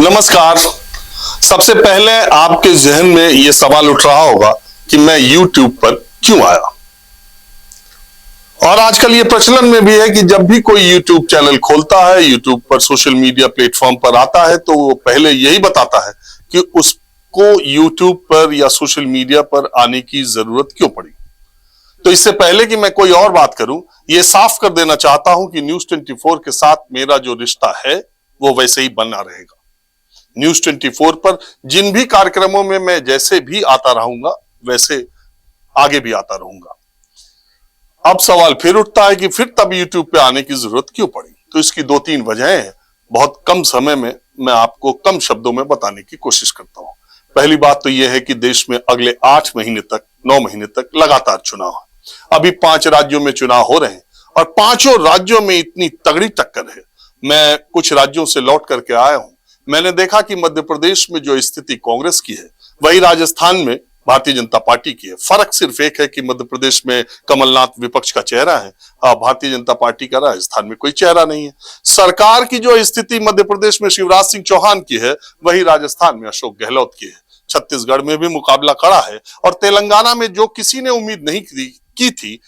नमस्कार। सबसे पहले आपके जहन में यह सवाल उठ रहा होगा कि मैं YouTube पर क्यों आया। और आजकल ये प्रचलन में भी है कि जब भी कोई YouTube चैनल खोलता है, YouTube पर सोशल मीडिया प्लेटफॉर्म पर आता है, तो वो पहले यही बताता है कि उसको YouTube पर या सोशल मीडिया पर आने की जरूरत क्यों पड़ी। तो इससे पहले कि मैं कोई और बात करूं, ये साफ कर देना चाहता हूं कि न्यूज 24 के साथ मेरा जो रिश्ता है वो वैसे ही बना रहेगा। न्यूज 24 पर जिन भी कार्यक्रमों में मैं जैसे भी आता रहूंगा, वैसे आगे भी आता रहूंगा। अब सवाल फिर उठता है कि फिर तब YouTube पे आने की जरूरत क्यों पड़ी। तो इसकी 2-3 वजहें हैं। बहुत कम समय में मैं आपको कम शब्दों में बताने की कोशिश करता हूं। पहली बात तो यह है कि देश में अगले 8 महीने तक, 9 महीने तक लगातार चुनाव है। अभी 5 राज्यों में चुनाव हो रहे हैं और 5 राज्यों में इतनी तगड़ी टक्कर है। मैं कुछ राज्यों से लौट करके आया हूं। मैंने देखा कि मध्य प्रदेश में जो स्थिति कांग्रेस की है, वही राजस्थान में भारतीय जनता पार्टी की है। फर्क सिर्फ एक है कि मध्य प्रदेश में कमलनाथ विपक्ष का चेहरा है, भारतीय जनता पार्टी का राजस्थान में कोई चेहरा नहीं है। सरकार की जो स्थिति मध्य प्रदेश में शिवराज सिंह चौहान की है, वही राजस्थान में अशोक गहलोत की है। छत्तीसगढ़ में भी मुकाबला कड़ा है और तेलंगाना में जो किसी ने उम्मीद नहीं की थी,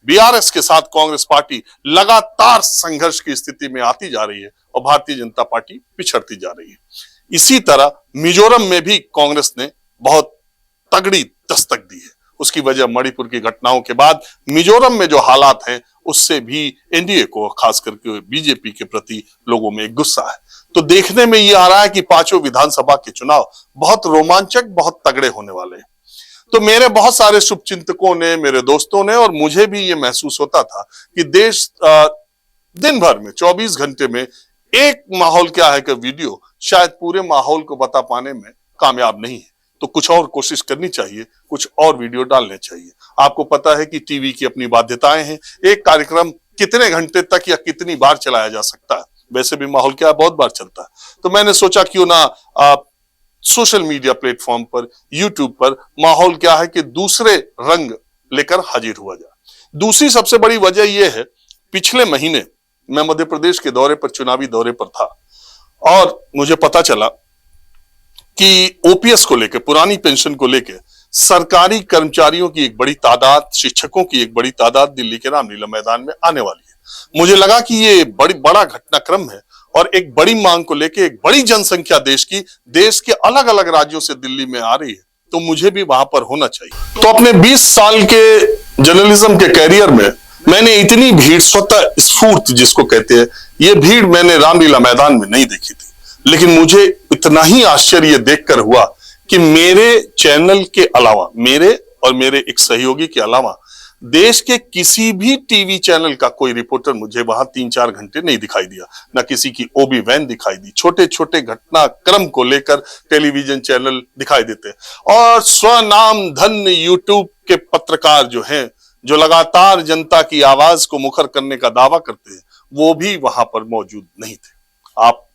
बीआरएस के साथ कांग्रेस पार्टी लगातार संघर्ष की स्थिति में आती जा रही है और भारतीय जनता पार्टी पिछड़ती जा रही है। इसी तरह मिजोरम में भी कांग्रेस ने बहुत तगड़ी दस्तक दी है। उसकी वजह मणिपुर की घटनाओं के बाद मिजोरम में जो हालात हैं, उससे भी एनडीए को, खास करके बीजेपी के प्रति लोगों में एक गुस्सा है। तो देखने में यह आ रहा है कि 5 विधानसभा के चुनाव बहुत रोमांचक, बहुत तगड़े होने वाले हैं। तो मेरे बहुत सारे शुभचिंतकों ने, मेरे दोस्तों ने और मुझे भी ये महसूस होता था कि देश दिन भर में 24 घंटे में एक माहौल क्या है कि वीडियो शायद पूरे माहौल को बता पाने में कामयाब नहीं है। तो कुछ और कोशिश करनी चाहिए, कुछ और वीडियो डालने चाहिए। आपको पता है कि टीवी की अपनी बाध्यताएं हैं। एक कार्यक्रम कितने घंटे तक या कितनी बार चलाया जा सकता है। वैसे भी माहौल क्या बहुत बार चलता है। तो मैंने सोचा क्यों ना सोशल मीडिया प्लेटफॉर्म पर, YouTube पर माहौल क्या है कि दूसरे रंग लेकर हाजिर हुआ जाए। दूसरी सबसे बड़ी वजह यह है, पिछले महीने मैं मध्य प्रदेश के दौरे पर, चुनावी दौरे पर था और मुझे पता चला कि ओपीएस को लेकर, पुरानी पेंशन को लेकर सरकारी कर्मचारियों की एक बड़ी तादाद, शिक्षकों की एक बड़ी तादाद दिल्ली के रामलीला मैदान में आने वाली है। मुझे लगा कि ये बड़ा घटनाक्रम है और एक बड़ी मांग को लेकर एक बड़ी जनसंख्या देश के अलग अलग राज्यों से दिल्ली में आ रही है, तो मुझे भी वहां पर होना चाहिए। तो अपने 20 साल के जर्नलिज्म के कैरियर में मैंने इतनी भीड़, स्वतः स्फूर्त जिसको कहते हैं, ये भीड़ मैंने रामलीला मैदान में नहीं देखी थी। लेकिन मुझे इतना ही आश्चर्य देखकर हुआ कि मेरे चैनल के अलावा, मेरे और मेरे एक सहयोगी के अलावा देश के किसी भी टीवी चैनल का कोई रिपोर्टर मुझे वहां 3-4 घंटे नहीं दिखाई दिया। ना किसी की ओबी वैन दिखाई दी। छोटे छोटे घटनाक्रम को लेकर टेलीविजन चैनल दिखाई देते और स्वनाम धन्य यूट्यूब के पत्रकार जो हैं, जो लगातार जनता की आवाज को मुखर करने का दावा करते हैं, वो भी वहां पर मौजूद नहीं थे। आप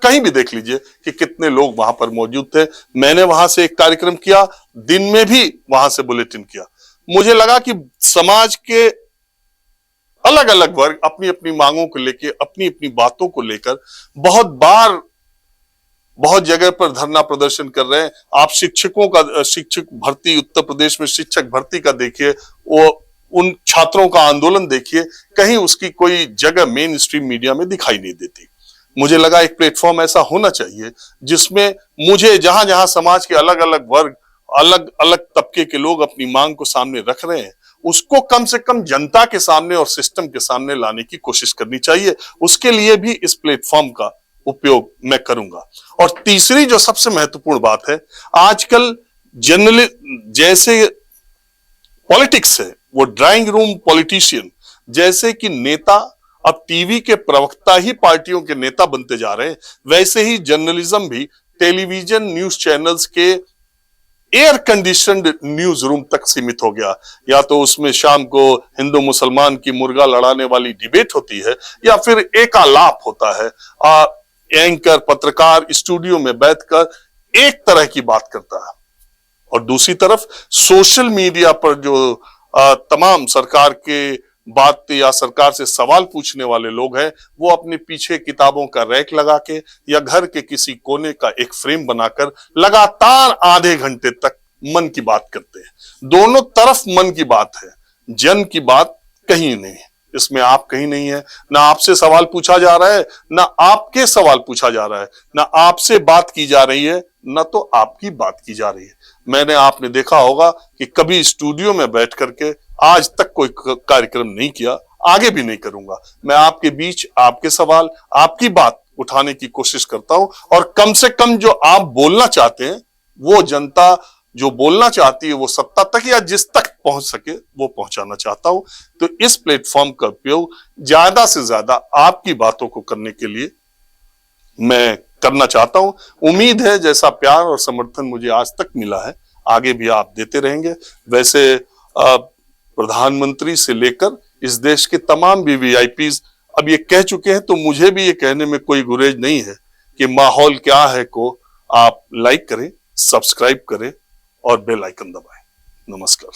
कहीं भी देख लीजिए कि कितने लोग वहां पर मौजूद थे। मैंने वहां से एक कार्यक्रम किया, दिन में भी वहां से बुलेटिन किया। मुझे लगा कि समाज के अलग अलग वर्ग अपनी अपनी मांगों को लेकर, अपनी अपनी बातों को लेकर बहुत बार, बहुत जगह पर धरना प्रदर्शन कर रहे हैं। आप शिक्षक भर्ती, उत्तर प्रदेश में शिक्षक भर्ती का देखिए, वो उन छात्रों का आंदोलन देखिए, कहीं उसकी कोई जगह मेन स्ट्रीम मीडिया में दिखाई नहीं देती। मुझे लगा एक प्लेटफॉर्म ऐसा होना चाहिए जिसमें मुझे, जहां जहां समाज के अलग अलग वर्ग, अलग अलग तबके के लोग अपनी मांग को सामने रख रहे हैं, उसको कम से कम जनता के सामने और सिस्टम के सामने लाने की कोशिश करनी चाहिए। उसके लिए भी इस प्लेटफॉर्म का उपयोग मैं करूंगा। और तीसरी जो सबसे महत्वपूर्ण बात है, आजकल जैसे पॉलिटिक्स है, वो ड्राइंग रूम पॉलिटिशियन जैसे कि नेता अब टीवी के प्रवक्ता ही पार्टियों के नेता बनते जा रहे हैं, वैसे ही जर्नलिज्म भी टेलीविजन न्यूज चैनल्स के एयर कंडीशनड न्यूज रूम तक सीमित हो गया। या तो उसमें शाम को हिंदू मुसलमान की मुर्गा लड़ाने वाली डिबेट होती है, या फिर एकालाप होता है। एंकर, पत्रकार स्टूडियो में बैठकर एक तरह की बात करता है और दूसरी तरफ सोशल मीडिया पर जो तमाम सरकार के बात या सरकार से सवाल पूछने वाले लोग हैं, वो अपने पीछे किताबों का रैक लगा के या घर के किसी कोने का एक फ्रेम बनाकर लगातार आधे घंटे तक मन की बात करते हैं। दोनों तरफ मन की बात है, जन की बात कहीं नहीं है। इसमें आप कहीं नहीं है, ना आपसे सवाल पूछा जा रहा है, ना आपके सवाल पूछा जा रहा है, ना आपसे बात की जा रही है, ना तो आपकी बात की जा रही है। मैंने आपने देखा होगा कि कभी स्टूडियो में बैठ करके आज तक कोई कार्यक्रम नहीं किया, आगे भी नहीं करूंगा। मैं आपके बीच आपके सवाल, आपकी बात उठाने की कोशिश करता हूं और कम से कम जो आप बोलना चाहते हैं वो जनता जो बोलना चाहती है वो सत्ता तक या जिस तक पहुंच सके वो पहुंचाना चाहता हूं। तो इस प्लेटफॉर्म का उपयोग ज्यादा से ज्यादा आपकी बातों को करने के लिए मैं करना चाहता हूं। उम्मीद है जैसा प्यार और समर्थन मुझे आज तक मिला है आगे भी आप देते रहेंगे। वैसे प्रधानमंत्री से लेकर इस देश के तमाम वीवीआईपीज अब ये कह चुके हैं, तो मुझे भी ये कहने में कोई गुरेज नहीं है कि माहौल क्या है को आप लाइक करें, सब्सक्राइब करें और बेल आइकन दबाएं। नमस्कार।